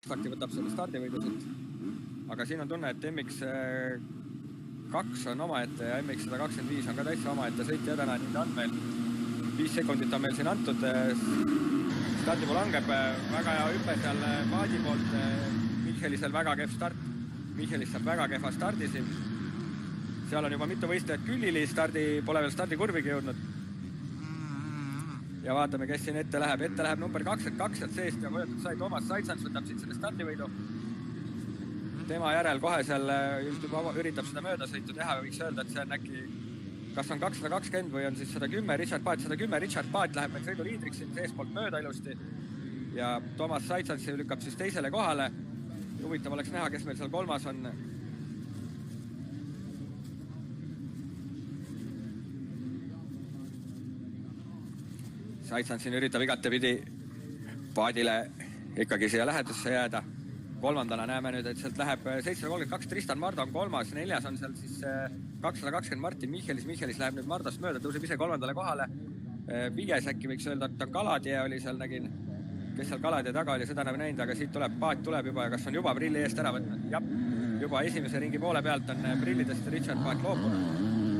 Fakti võtab selle stardivõidu siit. Aga siin on tunne, et MX2 on omaette ja MX125 on ka täitsa omaette. Sõitja täna nüüd on meil 5 sekundit on meil siin antud. Stardipuu langeb väga hea hüpe seal Paadi poolt. Michelisel väga kehv start. Michelis saab väga kehva stardi siin. Seal on juba mitu võistlejat küllili. Pole veel stardikurvigi jõudnud. Ja vaatame, kes siin ette läheb. Ette läheb number 22 sealt seest ja võetud sai Toomas Saitsans võtab siit selle stardivõidu. Tema järel kohe seal üritab seda möödasõitu teha. Võiks öelda, et see on äkki kas on 220 või on siis 110 Richard Paat. 110 Richard Paat läheb meil sõiduliidriks siin seespoolt mööda ilusti. Ja Toomas Saitsans lükkab siis teisele kohale. Huvitav oleks näha, kes meil seal kolmas on. Saitsans siin üritab igatepidi Paadile ikkagi siia lähedusse jääda. Kolmandana näeme nüüd, et sealt läheb 732 Tristan Mardo on kolmas, 4. on seal siis 220 Martin Michelis. Michelis läheb nüüd Mardost mööda, tõuseb ise 3. kohale. 5. äkki võiks öelda, et on Kaladje oli seal, nägin, kes seal Kaladje taga oli, seda näeb näinud, aga siit tuleb, Paat tuleb juba ja kas on juba prilli eest ära võtnud? Jah, juba esimese ringi poole pealt on prillidest Richard Paat loobunud.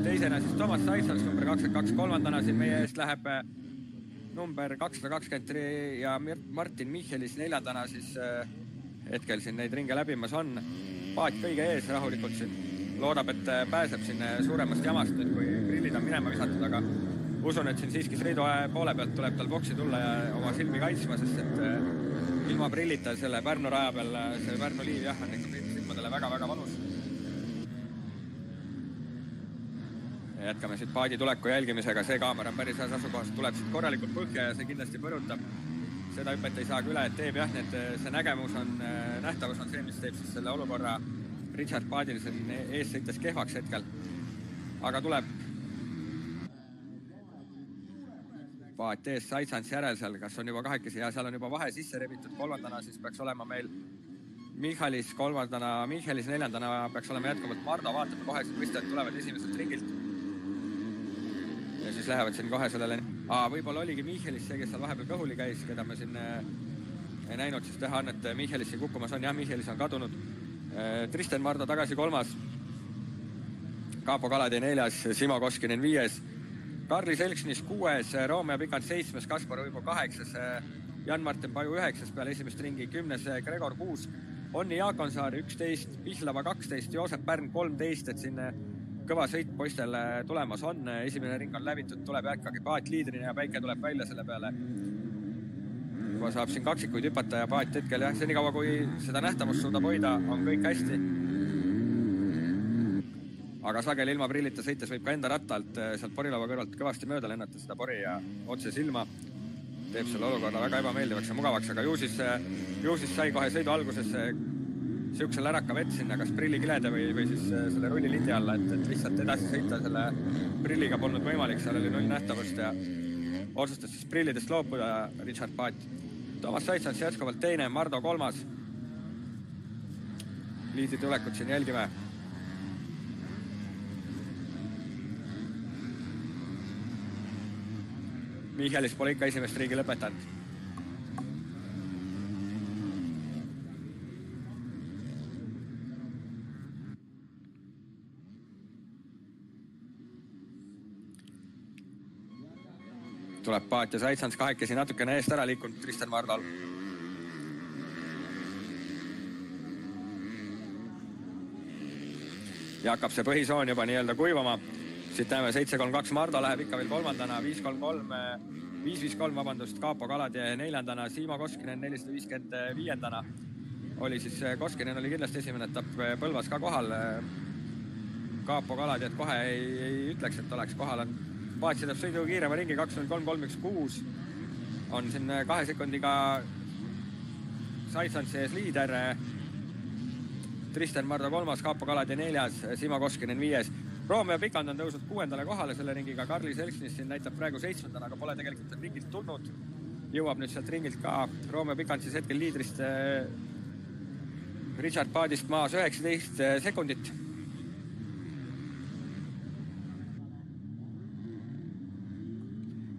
Teisena siis Toomas Saitsans, number 22, kolmandana siin meie eest läheb number 220 ja Martin Michelis, 4. siis hetkel siin neid ringe läbimas on. Paat kõige ees rahulikult siin. Loodab, et pääseb siin suuremast jamast nüüd, kui prillid on minema visatud, aga usun, et siin siiski sõiduaja poole pealt tuleb tal boksi tulla ja oma silmi kaitsma, sest et ilma prillita selle Pärnu raja peal, see Pärnu liiv jah, on ikka silmadele väga-väga valus. Jätkame siit Paadi tuleku jälgimisega, see kaamera on päris heas asukohast, tuleb siit korralikult põhja ja see kindlasti põrutab. Seda hüpet ei saa üle, et teeb jah, see nägemus on, nähtavus on see, mis teeb siis selle olukorra Richard Paadil siin ees sõites kehvaks hetkel. Aga tuleb Paat ees, Saitsans järel seal, kas on juba kahekesi ja seal on juba vahe sisse rebitud. Kolmandana siis peaks olema meil Michelis, kolmandana Michelis, 4. peaks olema jätkuvalt Mardo, vaatame kohe siin võistajad tulevad esimesest ringilt. Ja siis lähevad siin kohe sellele. Võib-olla oligi Michelis see, kes seal vahepeal kõhuli käis, keda me siin ei näinud, siis teha on, et Michelis siin kukkumas on. Jah, Michelis on kadunud. Tristan Mardo tagasi 3. Kaapo Kaladje 4. Simo Koskinen 5. Karli Selksnis 6. Roomea Pikant 7. Kaspar Uibo 8. Jan-Martin Paju 9. peale esimest ringi 10. Gregor 6. Onni Jaakonsaar 11. Pihlava 12. Joosep Pärn 13. Et siin kõva sõit poistel tulemas on. Esimene ring on läbitud, tuleb ikkagi Paat liidrina ja Päike tuleb välja selle peale. Juba saab siin kaksikuid hüpata ja Paat hetkel jah, see nii kaua kui seda nähtavust suudab hoida, on kõik hästi. Aga sageli ilma prillita sõites võib ka enda rattalt sealt porilava kõrvalt kõvasti mööda lennata seda pori ja otse silma. Teeb selle olukorra väga ebameeldivaks ja mugavaks, aga ju siis sai kohe sõidu alguses siuksel äraka vett sinna, kas prillikilede või siis selle rullilindi alla, et lihtsalt edasi sõita selle prilliga polnud võimalik, seal oli 0 nähtavust ja otsustas siis prillidest loobuda Richard Paat. Toomas Saitsans jätkuvalt 2, Mardo 3. Liidi tulekut siin jälgime. Michelis pole ikka esimest ringi lõpetanud. Tuleb Paat ja Saitsans kahekesi natukene eest ära liikunud Tristan Mardal. Ja hakkab see põhisoon juba nii-öelda kuivama. Siit näeme 732 Mardo läheb ikka veel 3. 553 vabandust, Kaapo Kaladje 4. Siimo Koskinen 455. Oli siis, Koskinen oli kindlasti esimene etapp Põlvas ka kohal. Kaapo Kaladje, et kohe ei ütleks, et oleks kohal on. Paat sõidab sõidu kiirema ringi 2.03.36. On siin 2 sekundiga Saitsans sees liider. Tristan Mardo 3, Kaapo Kaladje 4, Simo Koskinen 5. Roomea Pikant on tõusnud 6. kohale selle ringiga. Karli Selksnis siin näitab praegu 7. aga pole tegelikult ringilt tulnud. Jõuab nüüd sealt ringilt ka. Roomea Pikant siis hetkel liidrist Richard Paadist maas 19 sekundit.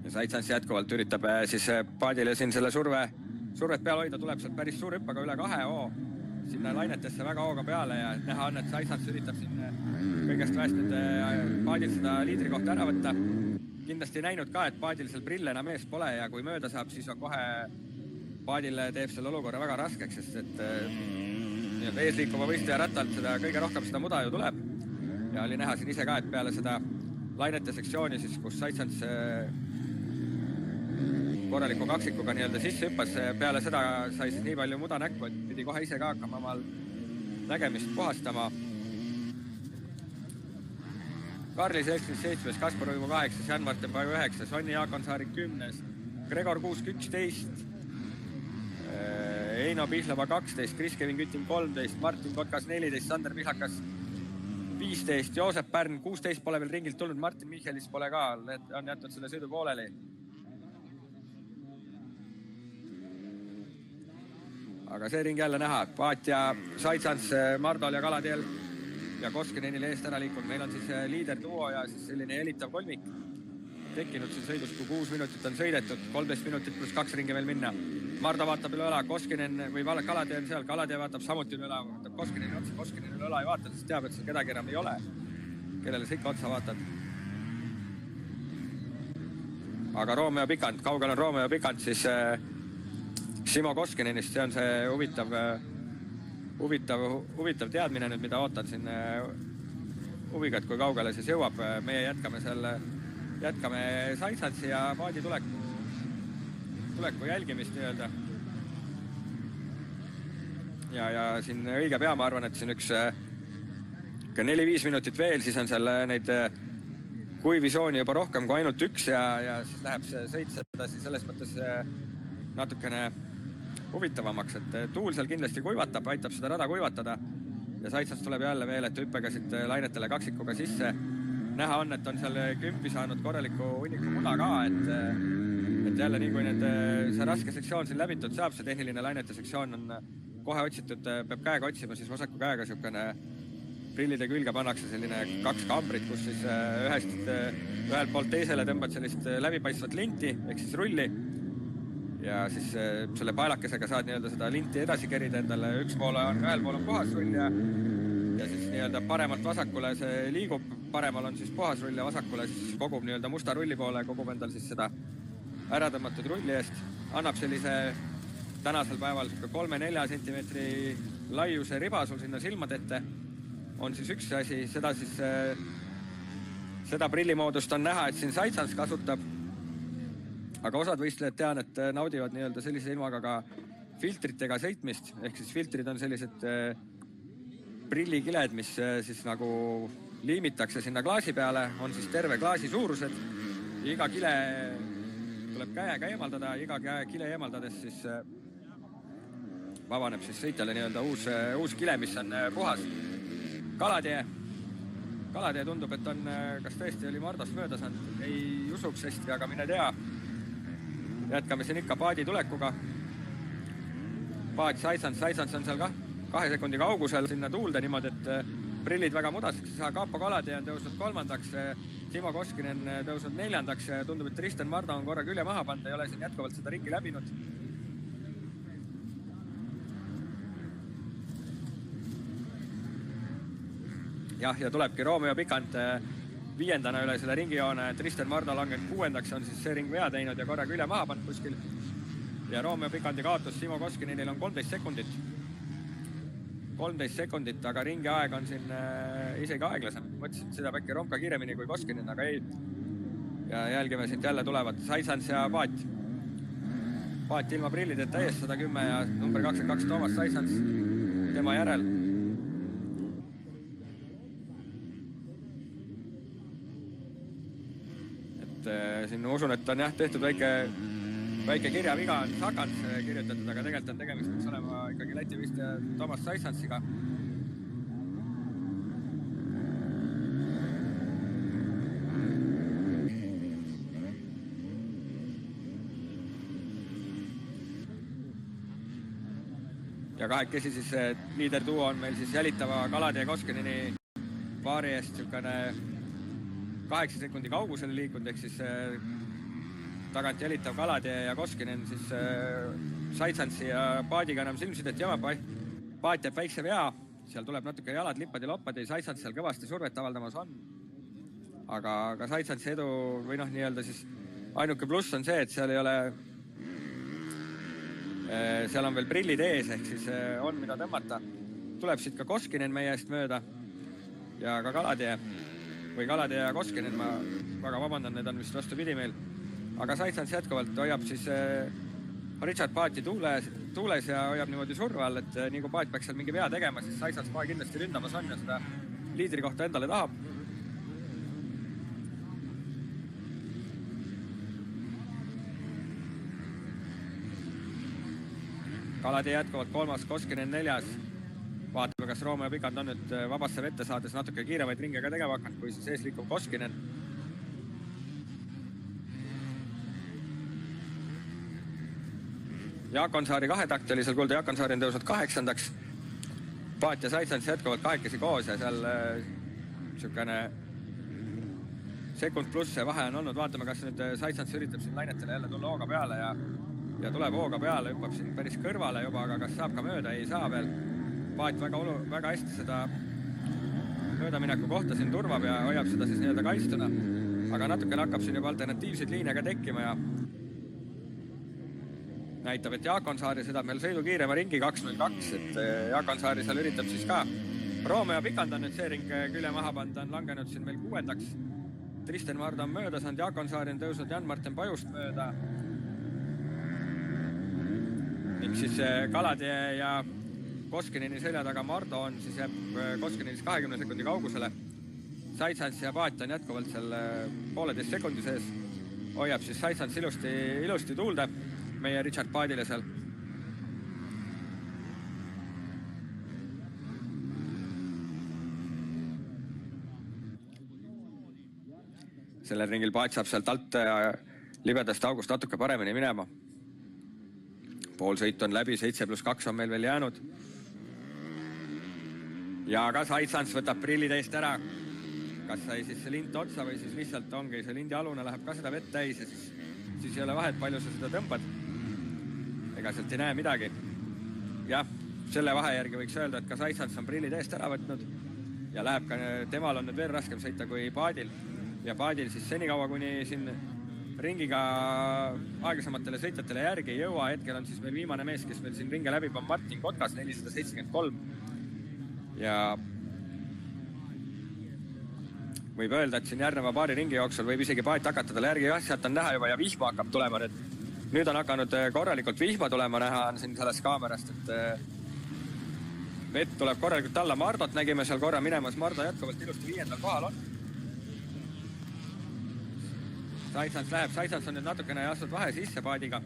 Ja Saitsans jätkuvalt üritab siis Paadile siin selle survet peal hoida, tuleb sealt päris suur hüppaga üle 2 hoo sinna lainetesse väga hooga peale ja näha on, et Saisans üritab siin kõigest väest nüüd paadil seda liidri kohta ära võtta. Kindlasti näinud ka, et paadil seal prille enam ees pole ja kui mööda saab, siis on kohe paadil teeb selle olukorra väga raskeks, sest et eesliikuva võistleja rattalt seda kõige rohkem seda muda ju tuleb. Ja oli näha siin ise ka, et peale seda lainete sektsiooni, siis, kus Saisans korraliku kaksikuga nii-öelda sisse hüppas, peale seda sai siis nii palju muda näkku, et pidi kohe ise ka hakkama omal nägemist puhastama. Karli Selksis 7, Kaspar Uivu 8, Jan-Martin Paju 9, Sonni Jaakonsaarik 10, Gregor Kuusk 11, Eino Pihlava 12, Kris-Kevin Kütin 13, Martin Kotkas 14, Sander Pihlakas 15, Joosep Pärn 16 pole veel ringilt tulnud, Martin Michelis pole ka, on jätnud selle sõidu pooleli. Aga see ring jälle näha, Paat ja Saisans, Mardol ja Kalatiel ja Koskinenil eest ära liikunud. Meil on siis liider duo ja siis selline elitav kolmik tekkinud siin sõidus, kui 6 minutit on sõidetud, 13 minutit pluss 2 ringi veel minna. Mardo vaatab üle õla, Koskinen või Kalati on seal, Kalati vaatab samuti üle õla, vaatab Koskineni otsa, Koskineni üle õla ei vaata, siis teab, et seal kedagi enam ei ole. Kellele sa ikka otsa vaatad? Aga Romeo Pikant, kaugel on Romeo Pikant, siis Simo Koskinenist, see on see huvitav teadmine nüüd, mida ootan siin huviga, et kui kaugele siis jõuab. Meie jätkame Saisansi ja Paadi tuleku jälgimist nii-öelda. Ja siin õige pea, ma arvan, et siin üks 4-5 minutit veel, siis on seal neid kuivisooni juba rohkem kui ainult üks ja siis läheb see sõit sedasi selles mõttes natukene huvitavamaks, et tuul seal kindlasti kuivatab, aitab seda rada kuivatada ja Saitsans tuleb jälle veel, et hüppega siit lainetele kaksikuga sisse. Näha on, et on seal kümpi saanud korraliku hunniku muda ka, et jälle nii kui see raske sektsioon siin läbitud saab, see tehniline lainete sektsioon on kohe otsitud, peab käega otsima, siis vasaku käega siukene prillide külge pannakse selline 2 kambrit, kus siis ühelt poolt teisele tõmbad sellist läbipaistvat linti, ehk siis rulli ja siis selle paelakesega saad nii-öelda seda linti edasi kerida endale. Ühel pool on puhas rull ja siis nii-öelda paremalt vasakule see liigub, paremal on siis puhas rull ja vasakule siis kogub nii-öelda musta rulli poole, kogub endal siis seda ära tõmmatud rulli eest. Annab sellise tänasel päeval 3-4 sentimeetri laiuse riba sul sinna silmade ette. On siis üks asi, seda prillimoodust on näha, et siin Saitsans kasutab. Aga osad võistlejad tean, et naudivad nii-öelda sellise ilmaga ka filtritega sõitmist, ehk siis filtrid on sellised prillikiled, mis siis nagu liimitakse sinna klaasi peale, on siis terve klaasi suurused. Iga kile tuleb käega eemaldada, iga kile eemaldades siis vabaneb siis sõitjale nii-öelda uus kile, mis on puhas. Kalatee tundub, et on, kas tõesti oli Mardost mööda saanud, ei usuks hästi, aga mine tea. Jätkame siin ikka Paadi tulekuga. Paat Saisans on seal 2 sekundi kaugusel sinna tuulde niimoodi, et prillid väga mudaseks. Kaapo Kalatee on tõusnud 3. Simo Koskinen tõusnud 4. Tundub, et Tristan Mardo on korra külje maha pannud, ei ole siin jätkuvalt seda ringi läbinud. Ja tulebki Romeo Pikant 5. üle selle ringijoone, Tristan Mardo langenud 6. on siis see ring vea teinud ja korra külje maha pannud kuskil. Ja Romeo Pikanti kaotus Simo Koskinenil on 13 sekundit. 13 sekundit, aga ringi aeg on siin isegi aeglasem. Mõtlesin, et seda äkki Romka kiiremini kui Koskinen, aga ei. Ja jälgime siit jälle tulevad Saisans ja Paat. Paat ilma prillideta ees 110 ja number 22 Toomas Saisans tema järel. Siin usun, et on tehtud väike kirjaviga on Sakans kirjutatud, aga tegelikult on tegemist võiks olema ikkagi Läti võistleja Toomas Saisansiga. Ja kahekesi siis liiderduo on meil siis jälitava Kalatee Koskineni paari eest niisugune 8 sekundi kaugusele liikunud, ehk siis tagant jälitav Kalatee ja Koskinen siis Saitsansi ja paadiga enam silmsidet jama. Paat jääb väikse vea, seal tuleb natuke jalad lippad ja loppad ja Saitsans seal kõvasti survet avaldamas on. Aga Saitsansi edu või nii-öelda siis ainuke pluss on see, et seal ei ole, seal on veel prillid ees, ehk siis on mida tõmmata. Tuleb siit ka Koskinen meie eest mööda ja ka Kalatee ja Koskinen, ma väga vabandan, need on vist vastupidi meil. Aga Saitsans jätkuvalt hoiab siis Richard Paati tuules ja hoiab niimoodi surve all, et nii kui Paat peaks seal mingi vea tegema, siis Saitsans Paa kindlasti ründamas on ja seda liidri kohta endale tahab. Kalatee jätkuvalt 3., Koskinen 4. Vaatame, kas Rooma ja Pikand on nüüd vabasse vette saades natuke kiiremaid ringe ka tegema hakanud, kui siis ees liikub Koskinen. Jaakonsaari 2 takti oli seal kuulda, Jaakonsaari on tõusnud 8. Paat ja Saitsans jätkuvalt 2 koos ja seal niisugune sekund pluss see vahe on olnud. Vaatame, kas nüüd Saitsans üritab siin lainetele jälle tulla hooga peale ja tuleb hooga peale, hüppab siin päris kõrvale juba, aga kas saab ka mööda, ei saa veel. Paat väga hästi seda möödamineku kohta siin turvab ja hoiab seda siis nii-öelda kaistuna, aga natukene hakkab siin juba alternatiivseid liine ka tekkima ja näitab, et Jaakonsaari sõidab meil sõidu kiirema ringi 2.02, et Jaakonsaari seal üritab siis ka. Rooma ja Pikand on nüüd see ring külje maha panda, on langenud siin meil 6. Tristan Mardo on mööda saanud, Jaakonsaari on tõusnud Jan-Martin Pajust mööda. Ning siis Kalatee ja Koskineni selja taga Mardo on, siis jääb Koskinenis 20 sekundi kaugusele. Saitsans ja Paat on jätkuvalt seal 1,5 sekundi sees. Hoiab siis Saitsans ilusti tuulde meie Richard Paadile seal. Sellel ringil Paat saab sealt alt libedast august natuke paremini minema. Pool sõit on läbi, 7+2 on meil veel jäänud. Ja ka Saitsans võtab prillid eest ära. Kas sai siis see lint otsa või siis lihtsalt ongi see lindi alune läheb ka seda vett täis ja siis ei ole vahet, palju sa seda tõmbad. Ega sealt ei näe midagi. Jah, selle vahe järgi võiks öelda, et ka Saitsans on prillid eest ära võtnud ja läheb ka, temal on nüüd veel raskem sõita kui Paadil. Ja Paadil siis senikaua, kuni siin ringiga aeglasematele sõitjatele järgi ei jõua. Hetkel on siis meil viimane mees, kes meil siin ringe läbib, on Martin Kotkas, 473. Ja võib öelda, et siin järgneva paari ringi jooksul võib isegi Paat hakata talle järgi. Jah, sealt on näha juba ja vihma hakkab tulema nüüd. Nüüd on hakanud korralikult vihma tulema, näha on siin sellest kaamerast, et vett tuleb korralikult alla. Mardot nägime seal korra minemas, Mardo jätkuvalt ilusti 5. kohal on. Saitsans läheb, Saitsans on nüüd natukene astud vahe sisse Paadiga.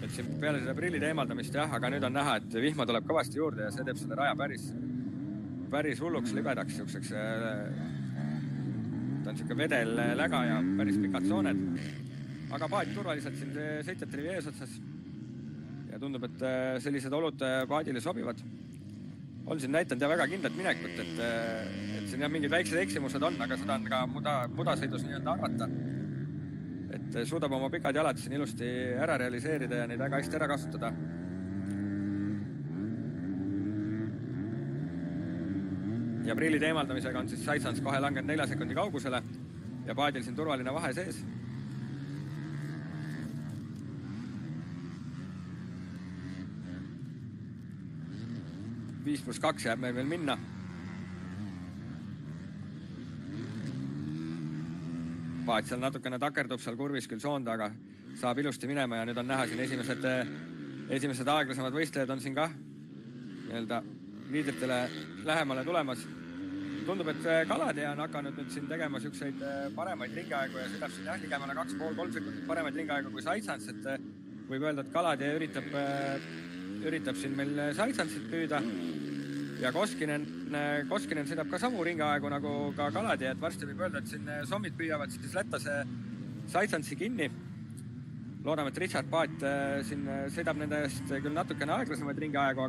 Et siin peale seda prillide eemaldamist jah, aga nüüd on näha, et vihma tuleb kõvasti juurde ja see teeb selle raja päris hulluks libedaks siukseks. Ta on siuke vedel läga ja päris pikad sooned. Aga Paat turvaliselt siin sõitjate rivi eesotsas ja tundub, et sellised olud Paadile sobivad. On siin näitanud ja väga kindlat minekut, et siin jah mingid väiksed eksimused on, aga seda on ka mudasõidus nii-öelda arvata. Et suudab oma pikad jalad siin ilusti ära realiseerida ja neid väga hästi ära kasutada. Ja prillide eemaldamisega on siis Saitsans kohe langenud 4 sekundi kaugusele ja Paadil siin turvaline vahe sees. +2 jääb meil veel minna. Paat seal natukene takerdub seal kurvis küll soonda, aga saab ilusti minema ja nüüd on näha siin esimesed aeglasemad võistlejad on siin ka nii-öelda liidritele lähemale tulemas. Tundub, et Kalatee on hakanud nüüd siin tegema siukseid paremaid ringiaegu ja sõidab siin jah ligemale 2,5-3 sekundit paremaid ringiaegu kui Saitsans, et võib öelda, et Kalatee üritab siin meil Saitsansit püüda ja Koskinen sõidab ka samu ringiaegu nagu ka Kalatee, et varsti võib öelda, et siin sommid püüavad siis lätlase Saitsansi kinni. Loodame, et Richard Paat siin sõidab nende eest küll natukene aeglasemaid ringiaegu,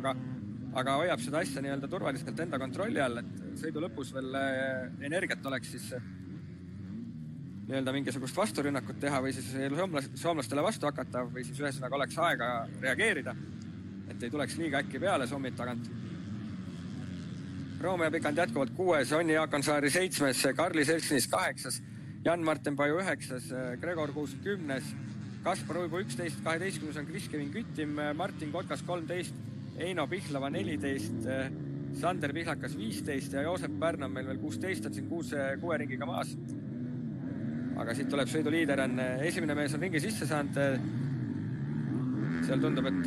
aga hoiab seda asja nii-öelda turvaliselt enda kontrolli all, et sõidu lõpus veel energiat oleks siis nii-öelda mingisugust vasturünnakut teha või siis soomlastele vastu hakata või siis ühesõnaga oleks aega reageerida, et ei tuleks liiga äkki peale Sommid tagant. Romeo Pikand jätkuvalt 6, Onni Jaakonsaari 7, Karli Selksnis 8, Jan-Martin Paju 9, Gregor Kuusk 10, Kaspar Uibu 11, 12 on Kris-Kevin Küttim, Martin Kotkas 13, Eino Pihlava 14, Sander Pihlakas 15 ja Joosep Pärn on meil veel 16, on siin 6 ringiga maas. Aga siit tuleb sõiduliider, on esimene mees on ringi sisse saanud. Seal tundub, et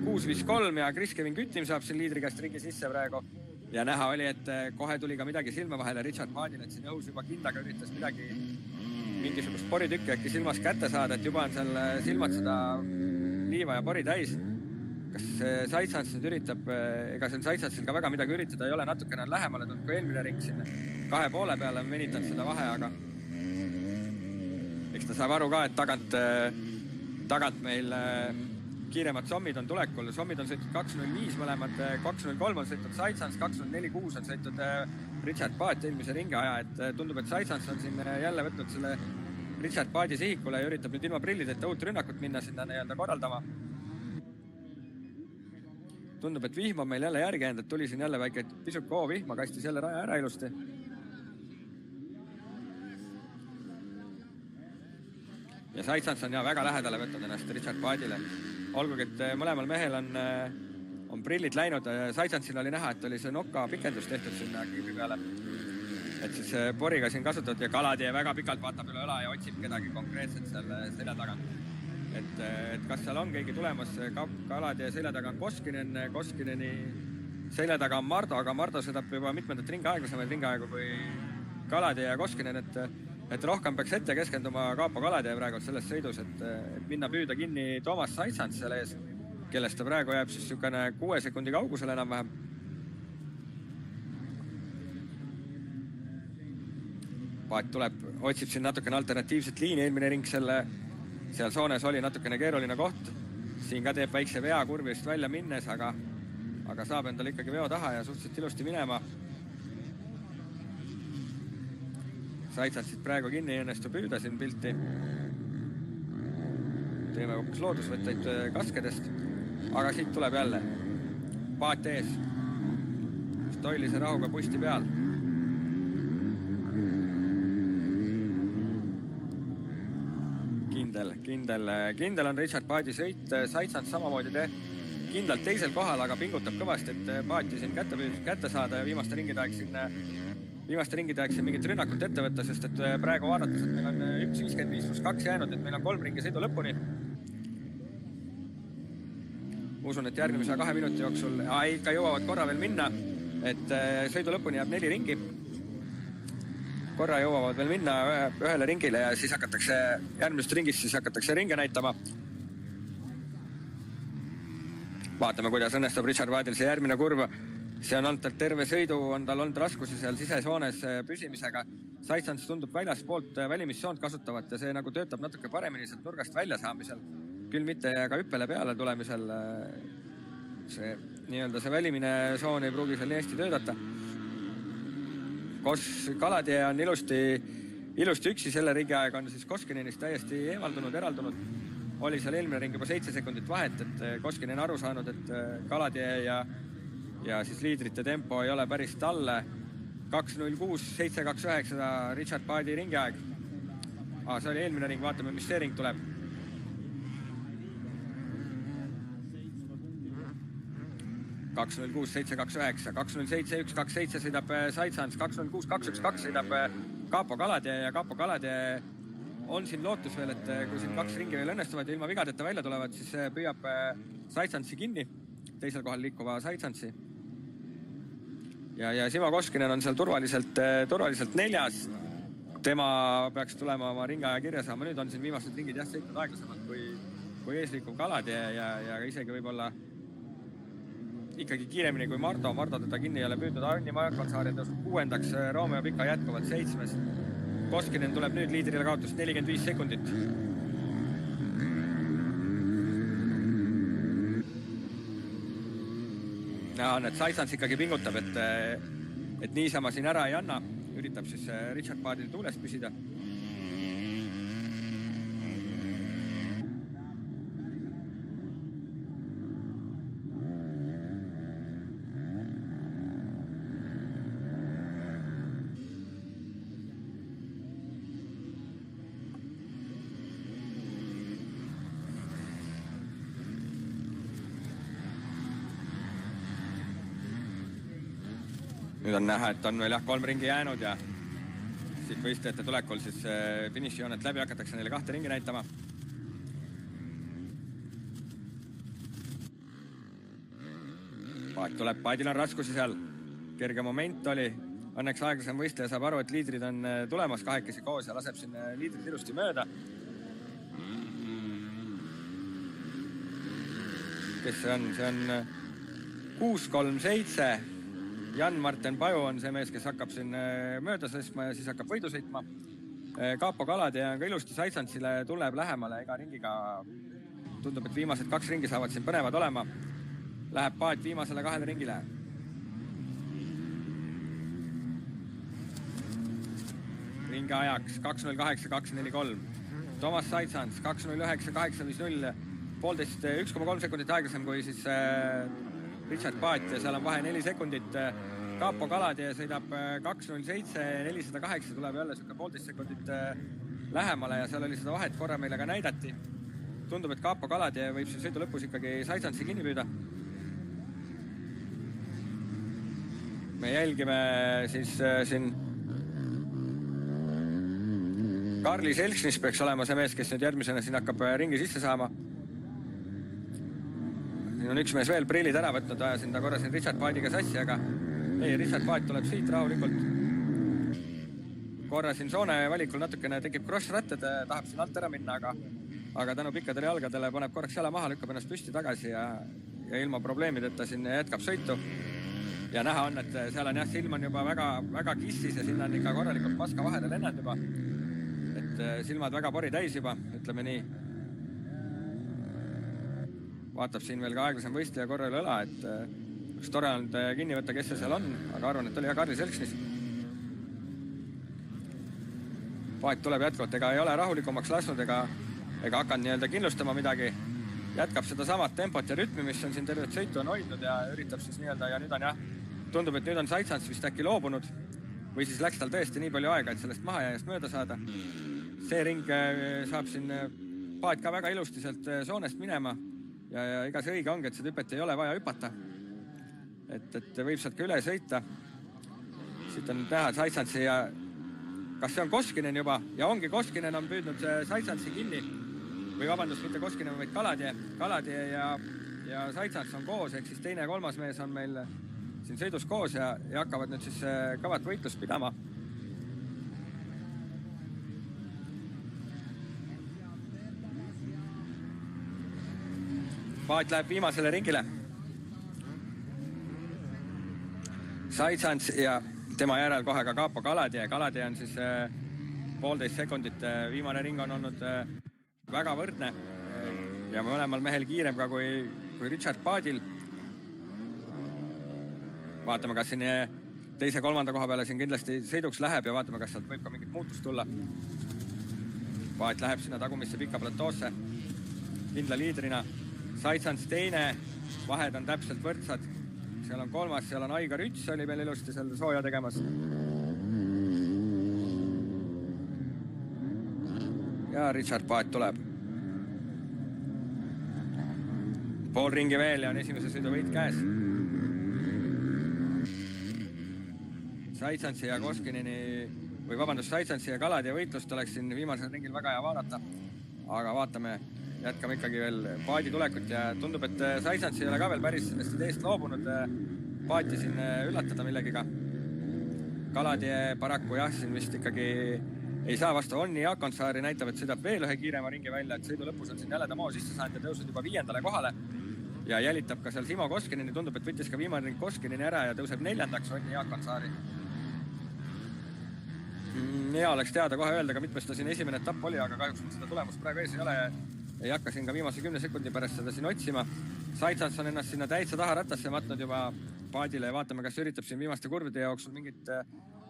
6-5-3 ja Kris-Kevin Küttim saab siin liidri käest ringi sisse praegu. Ja näha oli, et kohe tuli ka midagi silma vahele Richard Paadil, et siin õhus juba kindaga üritas mingisugust poritükki äkki silmas kätte saada, et juba on seal silmad seda liiva ja pori täis. Kas Saitsants nüüd üritab, ega see on Saitsantsil ka väga midagi üritada, ei ole natukene lähemale tulnud kui eelmine ring sinna 2,5 peale on venitanud seda vahe, aga eks ta saab aru ka, et tagant meil kiiremad sommid on tulekul. Sommid on sõitud 2.05 mõlemad, 2.03 on sõitud Saitsants, 2.46 on sõitud Richard Paat eelmise ringi aja, et tundub, et Saitsants on siin jälle võtnud selle Richard Paadi sihikule ja üritab nüüd ilma prillideta uut rünnakut minna sinna nii-öelda korraldama. Tundub, et vihm on meil jälle järgi jäänud, et tuli siin jälle väike pisuk vihma, kastis jälle raja ära ilusti. Ja Saitsants on väga lähedale võtnud ennast Richard Paadile. Olgugi, et mõlemal mehel on prillid läinud. Saitsantsil oli näha, et oli see noka pikendus tehtud sinna kiibi peale. Et siis poriga siin kasutatud ja Kalatee väga pikalt vaatab üle õla ja otsib kedagi konkreetselt seal selja tagant. Et kas seal on keegi tulemas, Kalatee selja taga on Koskineni selja taga on Mardo, aga Mardo sõidab juba mitmendat ringaeglasemaid ringaegu kui Kalatee ja Koskinen, et rohkem peaks ette keskenduma Kaapo Kalatee praegu selles sõidus, et minna püüda kinni Toomas Saitsants selle ees, kellest ta praegu jääb siis niisugune 6 sekundi kaugusele enam-vähem. Paat tuleb, otsib siin natukene alternatiivset liini, eelmine ring seal soones oli natukene keeruline koht. Siin ka teeb väikse vea kurvist välja minnes, aga saab endale ikkagi veo taha ja suhteliselt ilusti minema. Saitsantsit praegu kinni ei õnnestu püüda siin pilti. Teeme hoopis loodusvõtteid kaskedest, aga siit tuleb jälle Paat ees. Stoilise rahuga pusti peal. Kindel on Richard Paadi sõit. Saitsants samamoodi kindlalt teisel kohal, aga pingutab kõvasti, et Paati siin kätte saada ja viimaste ringide aeg siin mingit rünnakut ette võtta, sest et praegu vaadates, et meil on 1.55+2 jäänud, et meil on 3 ringi sõidu lõpuni. Usun, et järgmise 2 minuti jooksul ikka jõuavad korra veel minna, et sõidu lõpuni jääb 4 ringi. Korra jõuavad veel minna ühele ringile ja siis järgmisest ringist siis hakatakse ringe näitama. Vaatame, kuidas õnnestub Richard Paadil see järgmine kurv. See on olnud terve sõidu, on tal olnud raskusi seal sisesoones püsimisega. Saitsants tundub väljaspoolt välimissoont kasutavat ja see nagu töötab natuke paremini sealt nurgast välja saamisel. Küll mitte ka hüppele peale tulemisel. See välimine soon ei pruugi seal nii hästi töötada. Kalatee on ilusti üksi, selle ringi aeg on siis Koskinenist täiesti eraldunud. Oli seal eelmine ring juba 7 sekundit vahet, et Koskinen aru saanud, et Kalatee ja siis liidrite tempo ei ole päris talle. 2.06, 7.29 Richard Paadi ringi aeg. See oli eelmine ring, vaatame, mis see ring tuleb. 2.06, 7.29, 2.07, 1.27 sõidab Saitsants, 2.06, 2.12 sõidab Kaapo Kalatee ja Kaapo Kalatee on siin lootus veel, et kui siin 2 ringi veel õnnestuvad ja ilma vigadeta välja tulevad, siis püüab Saitsantsi kinni, teisel kohal liikuva Saitsantsi. Ja Simo Koskinen on seal turvaliselt 4. Tema peaks tulema oma ringaja kirja saama. Nüüd on siin viimased ringid sõitnud aeglasemalt kui eesliikuv Kalatee ja isegi võib-olla ikkagi kiiremini kui Mardo. Mardo teda kinni ei ole püüdnud. Onni Jaakonsaari tõusnud 6. Romeo Pika jätkuvalt 7. Koskinen tuleb nüüd liidrile kaotust 45 sekundit. Näha on, et Saitsants ikkagi pingutab, et niisama siin ära ei anna. üritab siis Richard Paadil tuules püsida. Nüüd on näha, et on veel 3 ringi jäänud ja siit võistlejate tulekul siis finišijoonet läbi hakatakse neile 2 ringi näitama. Paat tuleb, Paadil on raskusi seal. Kerge moment oli. Õnneks aeglasem võistleja saab aru, et liidrid on tulemas 2 koos ja laseb siin liidrid ilusti mööda. Kes see on? See on 6-3-7. Jan-Martin Paju on see mees, kes hakkab siin mööda sõstma ja siis hakkab võidu sõitma. Kaapo Kalade on ka ilusti Saitsansile tuleb lähemale iga ringiga. Tundub, et viimased 2 ringi saavad siin põnevad olema. Läheb Paat viimasele 2 ringile. Ringi ajaks 2.08.243. Toomas Saitsans 2.09.850. 1,3 sekundit aeglasem kui siis Richard Paat ja seal on vahe 4 sekundit. Kaapo Kalade sõidab 2.07.408, tuleb jälle 1,5 sekundit lähemale ja seal oli seda vahet korra meile ka näidati. Tundub, et Kaapo Kalade võib siin sõidu lõpus ikkagi Saitsansi kinni püüda. Me jälgime siis siin Karli Selksnis peaks olema see mees, kes nüüd järgmisena siin hakkab ringi sisse saama. Siin on üks mees veel prillid ära võtnud, ajasin ta korra siin Richard Paadiga sassi, aga ei, Richard Paat tuleb siit rahulikult. Korra siin soone valikul natukene tekib cross-ratted, tahab siin alt ära minna, aga tänu pikkadele jalgadele paneb korraks jala maha, lükkab ennast püsti tagasi ja ilma probleemideta siin jätkab sõitu. Ja näha on, et seal on jah, silm on juba väga kissis ja sinna on ikka korralikult paska vahele lennanud juba. Et silmad väga pori täis juba, ütleme nii. Vaatab siin veel ka aeglasem võistleja korra üle õla, et üks tore on kinni võtta, kes see seal on, aga arvan, et oli Karli Selksnis. Paat tuleb jätkuvalt, ega ei ole rahulikumaks lasnud, ega hakanud nii-öelda kindlustama midagi. Jätkab seda samat tempot ja rütmi, mis on siin tervet sõitu on hoidnud ja üritab siis nii-öelda ja nüüd on jah, tundub, et nüüd on Saitsans vist äkki loobunud või siis läks tal tõesti nii palju aega, et sellest mahajääjast mööda saada. See ring saab siin Paat ka väga ilusti sealt soonest minema. Ja iga see õige ongi, et seda hüpet ei ole vaja hüpata. Et võib sealt ka üle sõita. Siit on näha Saitsansi ja kas see on Koskinen juba? Ja ongi Koskinen on püüdnud Saitsansi kinni. Või vabandust, mitte Koskinen, vaid Kalade ja Saitsans on koos, ehk siis teine ja 3. mees on meil siin sõidus koos ja hakkavad nüüd siis kavat võitlust pidama. Paat läheb viimasele ringile. Saitsans ja tema järel kohe ka Kaapo Kalade. Kalade on siis 1,5 sekundit. Viimane ring on olnud väga võrdne ja mõlemal mehel kiirem ka kui Richard Paadil. Vaatame, kas siin 2.-3. koha peale siin kindlasti sõiduks läheb ja vaatame, kas sealt võib ka mingit muutust tulla. Paat läheb sinna tagumisse pikka platoosse kindla liidrina. Saitsans teine, vahed on täpselt võrdsad. Seal on 3., seal on Aigar Üts, oli veel ilusti seal sooja tegemas. Ja Richard Paat tuleb. Pool ringi veel ja on esimese sõidu võit käes. Saitsansi ja Koskineni, või vabandust, Saitsansi ja Kalade võitlust oleks siin viimasel ringil väga hea vaadata. Aga vaatame, jätkame ikkagi veel Paadi tulekut ja tundub, et Saitsans ei ole ka veel päris sellest ideest loobunud Paati siin üllatada millegiga. Kalade paraku jah, siin vist ikkagi ei saa vastu. Onni Jaakonsaari näitab, et sõidab veel ühe kiirema ringi välja, et sõidu lõpus on siin jälle ta moo sisse saanud ja tõusnud juba 5. kohale ja jälitab ka seal Simo Koskineni. Tundub, et võttis ka viimane ring Koskineni ära ja tõuseb 4. Onni Jaakonsaari. Hea oleks teada kohe öelda, ka mitmes ta siin esimene etapp oli, aga kahjuks seda tulemust praegu ees ei ole. Ei hakka siin ka viimase 10 sekundi pärast seda siin otsima. Saitsans on ennast sinna täitsa taha ratasse matnud juba Paadile ja vaatame, kas üritab siin viimaste kurvide jooksul mingit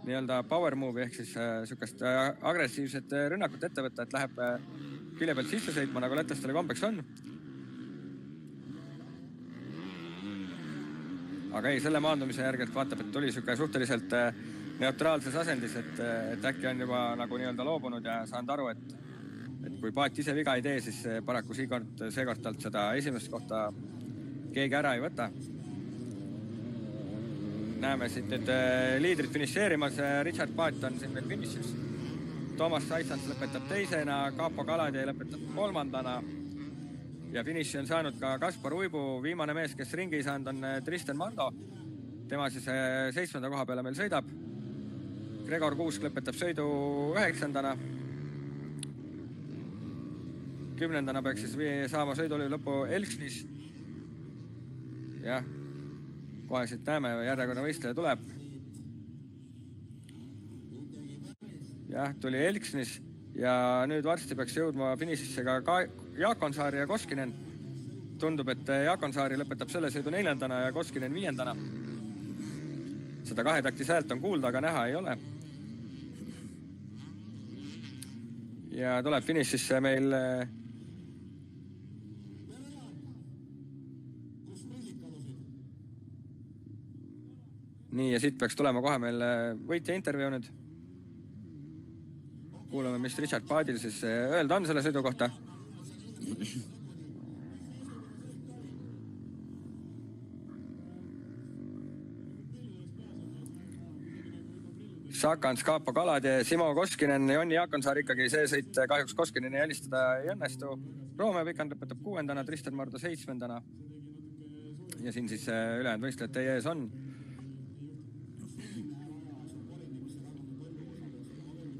nii-öelda power move ehk siis sükast agressiivset rünnakut ette võtta, et läheb külje pealt sisse sõitma, nagu lätlastele kombeks on. Aga ei, selle maandumise järgelt vaatab, et tuli süke suhteliselt neutraalses asendis, et äkki on juba nagu nii-öelda loobunud ja saanud aru, et kui paat ise viga ei tee, siis paraku seekord talt seda esimest kohta keegi ära ei võta. Näeme siit nüüd liidrit finišeerimas. Richard Paat on siin veel finišis. Toomas Saitsants lõpetab teisena, Kaapo Kaladje lõpetab kolmandana ja finiši on saanud ka Kaspar Uibu. Viimane mees, kes ringi ei saanud, on Tristan Mardo. Tema siis 7. koha peale meil sõidab. Gregor Kuusk lõpetab sõidu 9. 10. peaks siis saama sõiduli lõpu Elksnis. Jah, kohe siit näeme, järjekorra võistleja tuleb. Jah, tuli Elksnis ja nüüd varsti peaks jõudma finišisse ka Jaakonsaari ja Koskinen. Tundub, et Jaakonsaari lõpetab selle sõidu 4. ja Koskinen 5. Seda kahetaktis häält on kuulda, aga näha ei ole. Ja tuleb finišisse meil nii, ja siit peaks tulema kohe meil võitja intervjuu nüüd. Kuulame, mis Richard Paadil siis öelda on selle sõidu kohta. Sakans, Kaapo Kaladje, Simo Koskinen, Jonni Jaakonsaar ikkagi see sõit kahjuks Koskineni jälistada ei õnnestu. Roome Pikand lõpetab 6. Tristan Mardo 7. Ja siin siis ülejäänud võistlejad teie ees on.